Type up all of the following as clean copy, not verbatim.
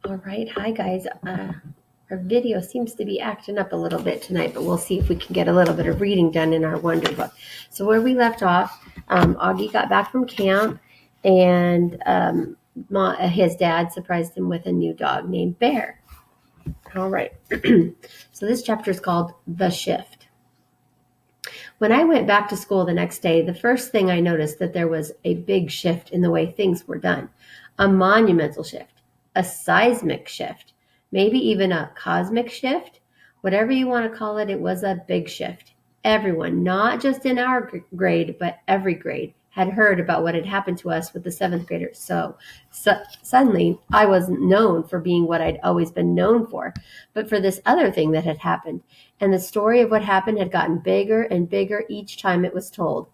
All right. Hi, guys. Our video seems to be acting up a little bit tonight, but we'll see if we can get a little bit of reading done in our Wonder Book. So where we left off, Augie got back from camp, and his dad surprised him with a new dog named Bear. All right. So this chapter is called The Shift. When I went back to school the next day, the first thing I noticed that there was a big shift in the way things were done. A monumental shift, a seismic shift, maybe even a cosmic shift. Whatever you want to call it, it was a big shift. Everyone, not just in our grade, but every grade, had heard about what had happened to us with the seventh graders. So suddenly, I wasn't known for being what I'd always been known for, but for this other thing that had happened. And the story of what happened had gotten bigger and bigger each time it was told.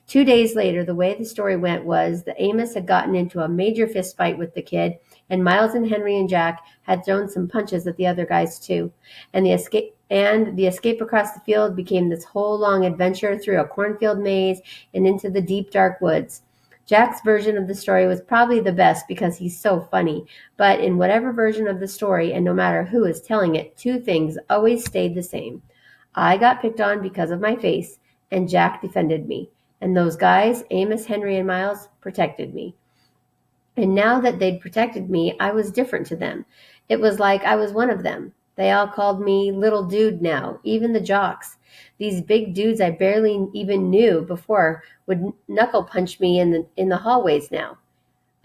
2 days later, the way the story went was that Amos had gotten into a major fist fight with the kid, and Miles and Henry and Jack had thrown some punches at the other guys too. And the escape across the field became this whole long adventure through a cornfield maze and into the deep dark woods. Jack's version of the story was probably the best because he's so funny, but in whatever version of the story, and no matter who is telling it, two things always stayed the same. I got picked on because of my face, and Jack defended me. And those guys, Amos, Henry, and Miles, protected me. And now that they'd protected me, I was different to them. It was like I was one of them. They all called me little dude now, even the jocks. These big dudes I barely even knew before would knuckle punch me in the hallways now.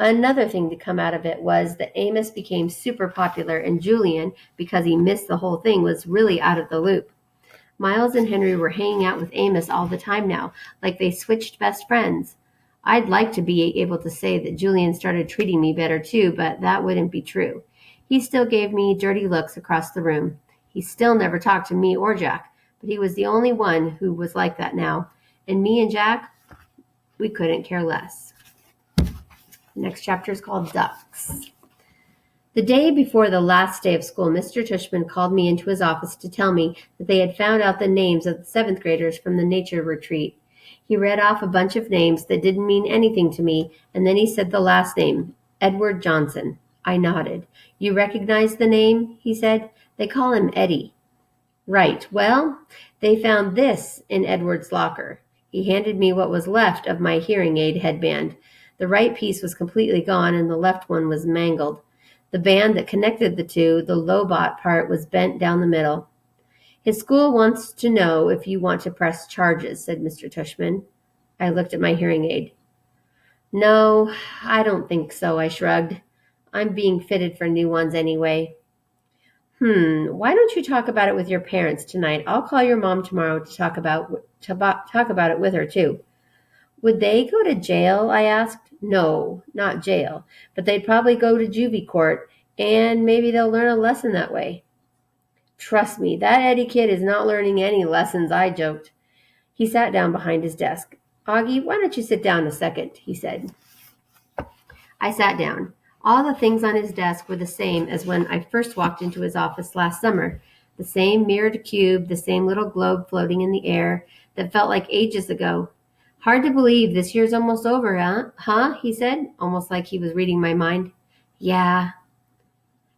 Another thing to come out of it was that Amos became super popular, and Julian, because he missed the whole thing, was really out of the loop. Miles and Henry were hanging out with Amos all the time now, like they switched best friends. I'd like to be able to say that Julian started treating me better too, but that wouldn't be true. He still gave me dirty looks across the room. He still never talked to me or Jack, but he was the only one who was like that now. And me and Jack, we couldn't care less. The next chapter is called Ducks. The day before the last day of school, Mr. Tushman called me into his office to tell me that they had found out the names of the seventh graders from the nature retreat. He read off a bunch of names that didn't mean anything to me, and then he said the last name, Edward Johnson. I nodded. You recognize the name? He said. They call him Eddie. Right. Well, they found this in Edward's locker. He handed me what was left of my hearing aid headband. The right piece was completely gone, and the left one was mangled. The band that connected the two, the Lobot part, was bent down the middle. His school wants to know if you want to press charges, said Mr. Tushman. I looked at my hearing aid. No, I don't think so, I shrugged. I'm being fitted for new ones anyway. Why don't you talk about it with your parents tonight? I'll call your mom tomorrow to talk about it with her too. Would they go to jail? I asked. No, not jail, but they'd probably go to juvie court, and maybe they'll learn a lesson that way. Trust me, that Eddie kid is not learning any lessons, I joked. He sat down behind his desk. Augie, why don't you sit down a second, he said. I sat down. All the things on his desk were the same as when I first walked into his office last summer. The same mirrored cube, the same little globe floating in the air that felt like ages ago. Hard to believe this year's almost over, huh? He said, almost like he was reading my mind. Yeah.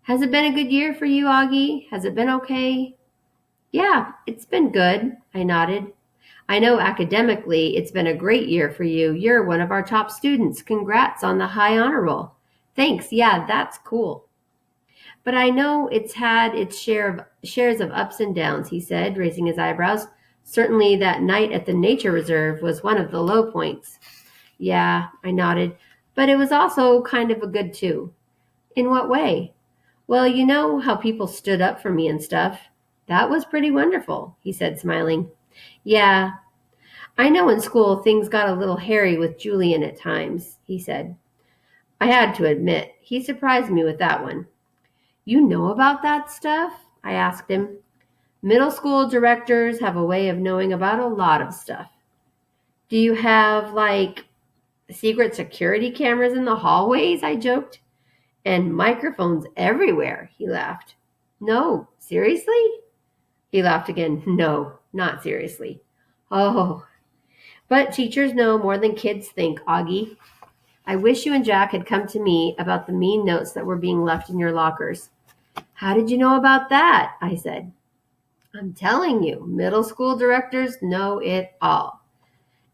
Has it been a good year for you, Augie? Has it been okay? Yeah, it's been good, I nodded. I know academically it's been a great year for you. You're one of our top students. Congrats on the high honor roll. Thanks. Yeah, that's cool. But I know it's had its shares of ups and downs, he said, raising his eyebrows. Certainly that night at the nature reserve was one of the low points. Yeah, I nodded. But it was also kind of a good too. In what way? Well, you know how people stood up for me and stuff. That was pretty wonderful, he said, smiling. Yeah, I know in school things got a little hairy with Julian at times, he said. I had to admit, he surprised me with that one. You know about that stuff? I asked him. Middle school directors have a way of knowing about a lot of stuff. Do you have, like, secret security cameras in the hallways? I joked. And microphones everywhere, he laughed. No, seriously? He laughed again. No, not seriously. Oh, but teachers know more than kids think, Augie. I wish you and Jack had come to me about the mean notes that were being left in your lockers. How did you know about that? I said. I'm telling you, middle school directors know it all.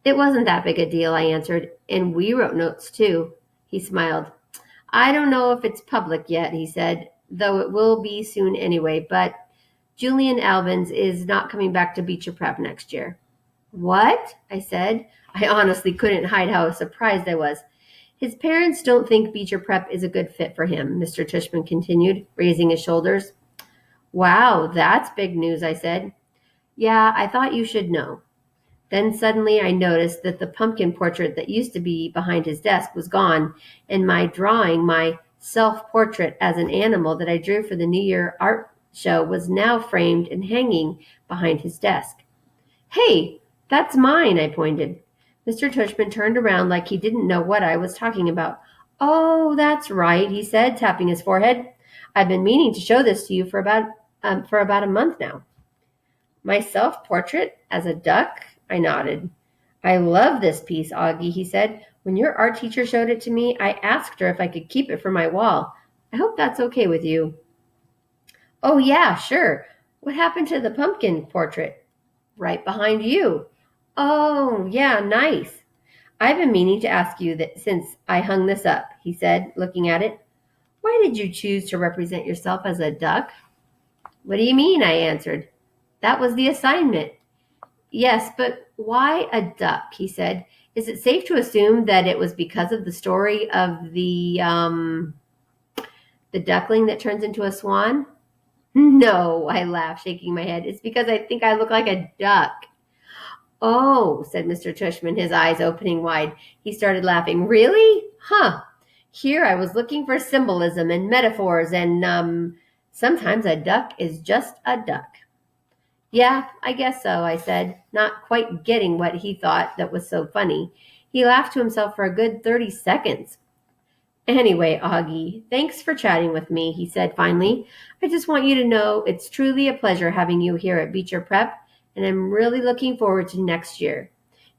It wasn't that big a deal, I answered, and we wrote notes too. He smiled. I don't know if it's public yet, he said, though it will be soon anyway, but Julian Albans is not coming back to Beecher Prep next year. What? I said. I honestly couldn't hide how surprised I was. His parents don't think Beecher Prep is a good fit for him, Mr. Tushman continued, raising his shoulders. Wow, that's big news, I said. Yeah, I thought you should know. Then suddenly I noticed that the pumpkin portrait that used to be behind his desk was gone, and my self-portrait as an animal that I drew for the New Year art show was now framed and hanging behind his desk. Hey, that's mine, I pointed. Mr. Tushman turned around like he didn't know what I was talking about. Oh, that's right, he said, tapping his forehead. I've been meaning to show this to you for about a month now. My self-portrait as a duck? I nodded. I love this piece, Augie, he said. When your art teacher showed it to me, I asked her if I could keep it for my wall. I hope that's okay with you. Oh, yeah, sure. What happened to the pumpkin portrait? Right behind you. Oh, yeah, nice. I've been meaning to ask you that since I hung this up, he said, looking at it. Why did you choose to represent yourself as a duck? What do you mean? I answered. That was the assignment. Yes, but why a duck? He said. Is it safe to assume that it was because of the story of the duckling that turns into a swan? No, I laughed, shaking my head. It's because I think I look like a duck. Oh, said Mr. Tushman, his eyes opening wide. He started laughing. Really? Huh. Here I was looking for symbolism and metaphors, and sometimes a duck is just a duck. Yeah, I guess so, I said, not quite getting what he thought that was so funny. He laughed to himself for a good 30 seconds. Anyway, Augie, thanks for chatting with me, he said finally. I just want you to know it's truly a pleasure having you here at Beecher Prep, and I'm really looking forward to next year.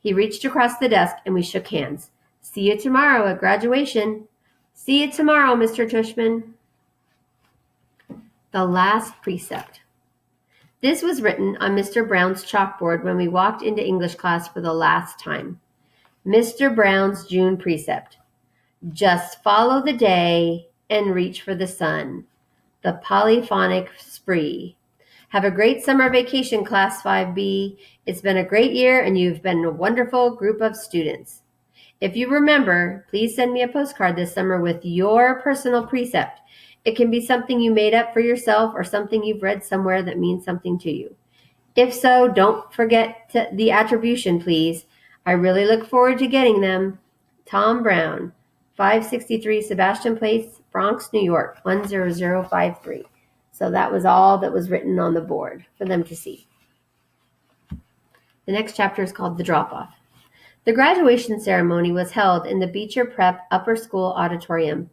He reached across the desk and we shook hands. See you tomorrow at graduation. See you tomorrow, Mr. Tushman. The last precept. This was written on Mr. Brown's chalkboard when we walked into English class for the last time. Mr. Brown's June precept. Just follow the day and reach for the sun. The polyphonic spree. Have a great summer vacation, Class 5B. It's been a great year and you've been a wonderful group of students. If you remember, please send me a postcard this summer with your personal precept. It can be something you made up for yourself or something you've read somewhere that means something to you. If so, don't forget the attribution, please. I really look forward to getting them. Tom Brown, 563 Sebastian Place, Bronx, New York, 10053. So that was all that was written on the board for them to see. The next chapter is called The Drop-Off. The graduation ceremony was held in the Beecher Prep Upper School Auditorium.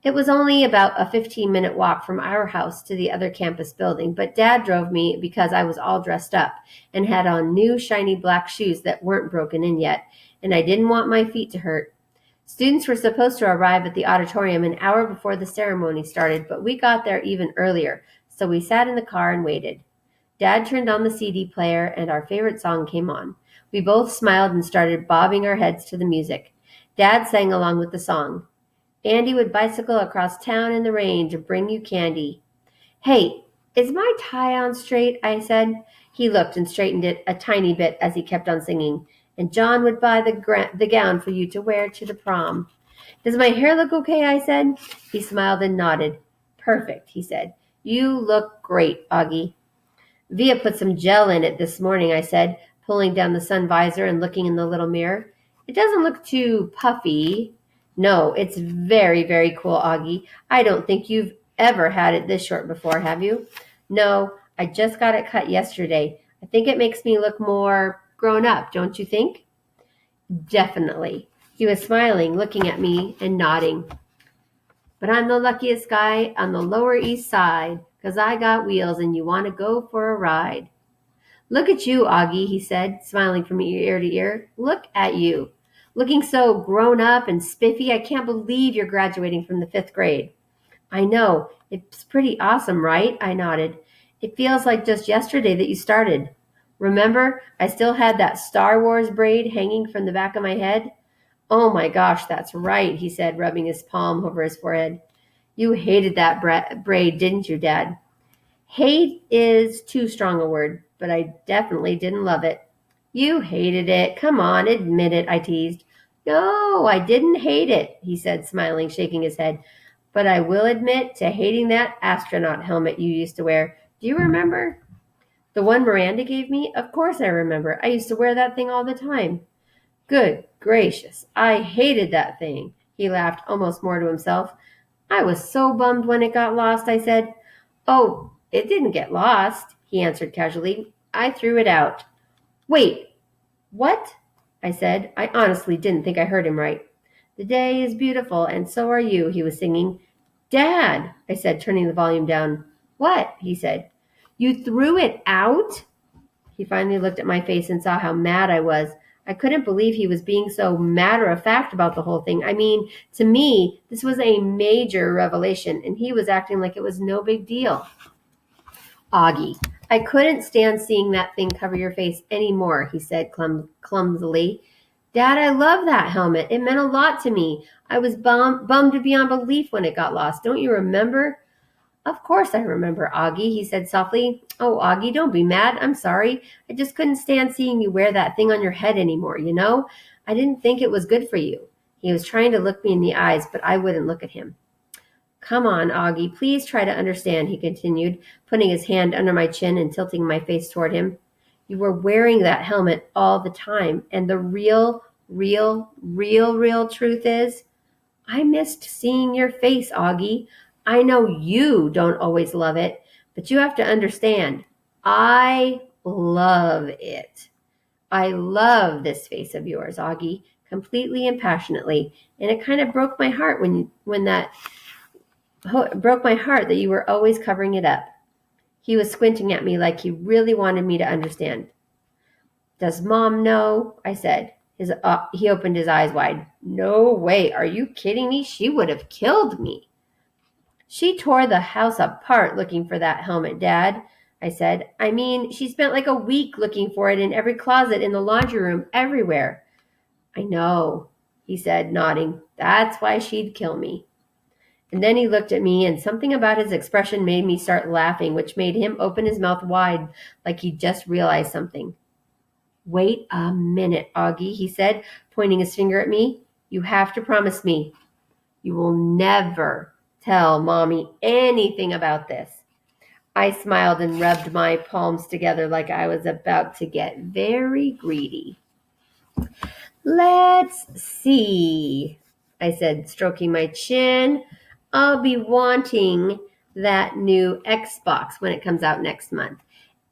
It was only about a 15-minute walk from our house to the other campus building, but Dad drove me because I was all dressed up and had on new shiny black shoes that weren't broken in yet, and I didn't want my feet to hurt. Students were supposed to arrive at the auditorium an hour before the ceremony started, but we got there even earlier, so we sat in the car and waited. Dad turned on the CD player, and our favorite song came on. We both smiled and started bobbing our heads to the music. Dad sang along with the song. Andy would bicycle across town in the rain to bring you candy. Hey, is my tie on straight? I said. He looked and straightened it a tiny bit as he kept on singing. And John would buy the gown for you to wear to the prom. Does my hair look okay? I said. He smiled and nodded. Perfect, he said. You look great, Augie. Via put some gel in it this morning, I said, pulling down the sun visor and looking in the little mirror. It doesn't look too puffy. No, it's very, very cool, Augie. I don't think you've ever had it this short before, have you? No, I just got it cut yesterday. I think it makes me look more grown up, don't you think? Definitely. He was smiling, looking at me and nodding. But I'm the luckiest guy on the Lower East Side, 'cause I got wheels and you want to go for a ride. Look at you, Augie, he said, smiling from ear to ear. Look at you. Looking so grown up and spiffy, I can't believe you're graduating from the 5th grade. I know. It's pretty awesome, right? I nodded. It feels like just yesterday that you started. Remember, I still had that Star Wars braid hanging from the back of my head? Oh my gosh, that's right, he said, rubbing his palm over his forehead. You hated that braid, didn't you, Dad? Hate is too strong a word, but I definitely didn't love it. You hated it. Come on, admit it, I teased. No, I didn't hate it, he said, smiling, shaking his head. But I will admit to hating that astronaut helmet you used to wear. Do you remember? The one Miranda gave me? Of course I remember. I used to wear that thing all the time. Good gracious, I hated that thing. He laughed almost more to himself. I was so bummed when it got lost, I said. Oh, it didn't get lost, he answered casually. I threw it out. Wait, what? I said. I honestly didn't think I heard him right. The day is beautiful, and so are you, he was singing. Dad, I said, turning the volume down. What? He said. You threw it out? He finally looked at my face and saw how mad I was. I couldn't believe he was being so matter-of-fact about the whole thing. I mean, to me, this was a major revelation, and he was acting like it was no big deal. Augie, I couldn't stand seeing that thing cover your face anymore, he said clumsily. Dad, I love that helmet. It meant a lot to me. I was bummed beyond belief when it got lost. Don't you remember? Of course I remember, Augie, he said softly. Oh, Augie, don't be mad. I'm sorry. I just couldn't stand seeing you wear that thing on your head anymore, you know? I didn't think it was good for you. He was trying to look me in the eyes, but I wouldn't look at him. Come on, Augie, please try to understand, he continued, putting his hand under my chin and tilting my face toward him. You were wearing that helmet all the time, and the real truth is, I missed seeing your face, Augie. I know you don't always love it, but you have to understand, I love it. I love this face of yours, Augie, completely and passionately, and it kind of broke my heart that you were always covering it up. He was squinting at me like he really wanted me to understand. Does Mom know? I said. He opened his eyes wide. No way. Are you kidding me? She would have killed me. She tore the house apart looking for that helmet, Dad, I said. I mean, she spent like a week looking for it in every closet, in the laundry room, everywhere. I know, he said, nodding. That's why she'd kill me. And then he looked at me, and something about his expression made me start laughing, which made him open his mouth wide like he'd just realized something. Wait a minute, Augie, he said, pointing his finger at me. You have to promise me. You will never tell Mommy anything about this. I smiled and rubbed my palms together like I was about to get very greedy. Let's see, I said, stroking my chin. I'll be wanting that new Xbox when it comes out next month.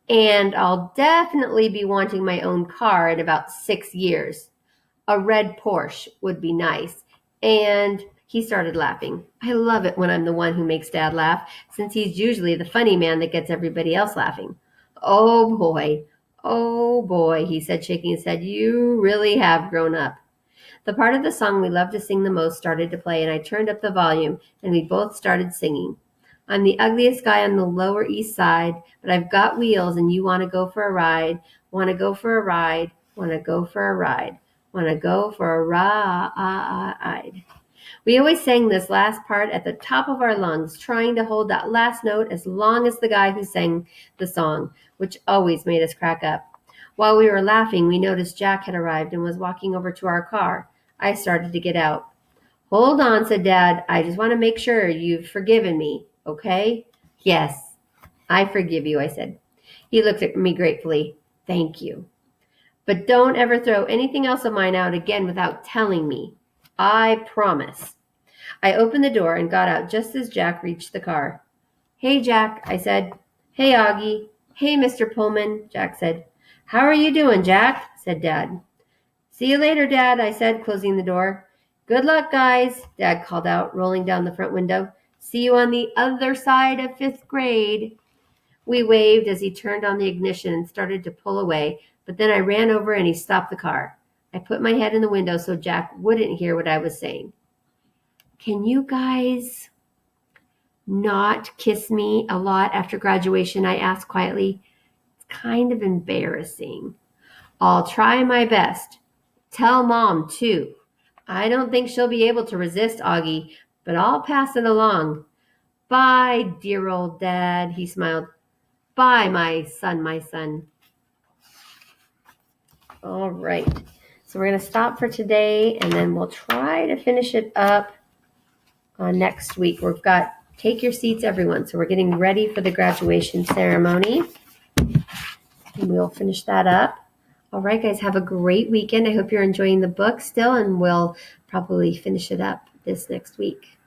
And I'll definitely be wanting my own car in about 6 years. A red Porsche would be nice. And he started laughing. I love it when I'm the one who makes Dad laugh, since he's usually the funny man that gets everybody else laughing. Oh boy, he said, shaking his head. You really have grown up. The part of the song we love to sing the most started to play, and I turned up the volume, and we both started singing. I'm the ugliest guy on the Lower East Side, but I've got wheels, and you want to go for a ride, want to go for a ride, want to go for a ride, want to go for a ride. We always sang this last part at the top of our lungs, trying to hold that last note as long as the guy who sang the song, which always made us crack up. While we were laughing, we noticed Jack had arrived and was walking over to our car. I started to get out. Hold on, said Dad. I just want to make sure you've forgiven me, okay? Yes, I forgive you, I said. He looked at me gratefully. Thank you. But don't ever throw anything else of mine out again without telling me. I promise. I opened the door and got out just as Jack reached the car. Hey, Jack, I said. Hey, Augie. Hey, Mr. Pullman, Jack said. How are you doing, Jack? Said Dad. See you later, Dad, I said, closing the door. Good luck, guys, Dad called out, rolling down the front window. See you on the other side of 5th grade. We waved as he turned on the ignition and started to pull away, but then I ran over and he stopped the car. I put my head in the window so Jack wouldn't hear what I was saying. Can you guys not kiss me a lot after graduation? I asked quietly. It's kind of embarrassing. I'll try my best. Tell Mom, too. I don't think she'll be able to resist, Augie, but I'll pass it along. Bye, dear old Dad, he smiled. Bye, my son, my son. All right. So we're going to stop for today, and then we'll try to finish it up next week. We've got Take Your Seats, everyone. So we're getting ready for the graduation ceremony, and we'll finish that up. All right, guys, have a great weekend. I hope you're enjoying the book still, and we'll probably finish it up this next week.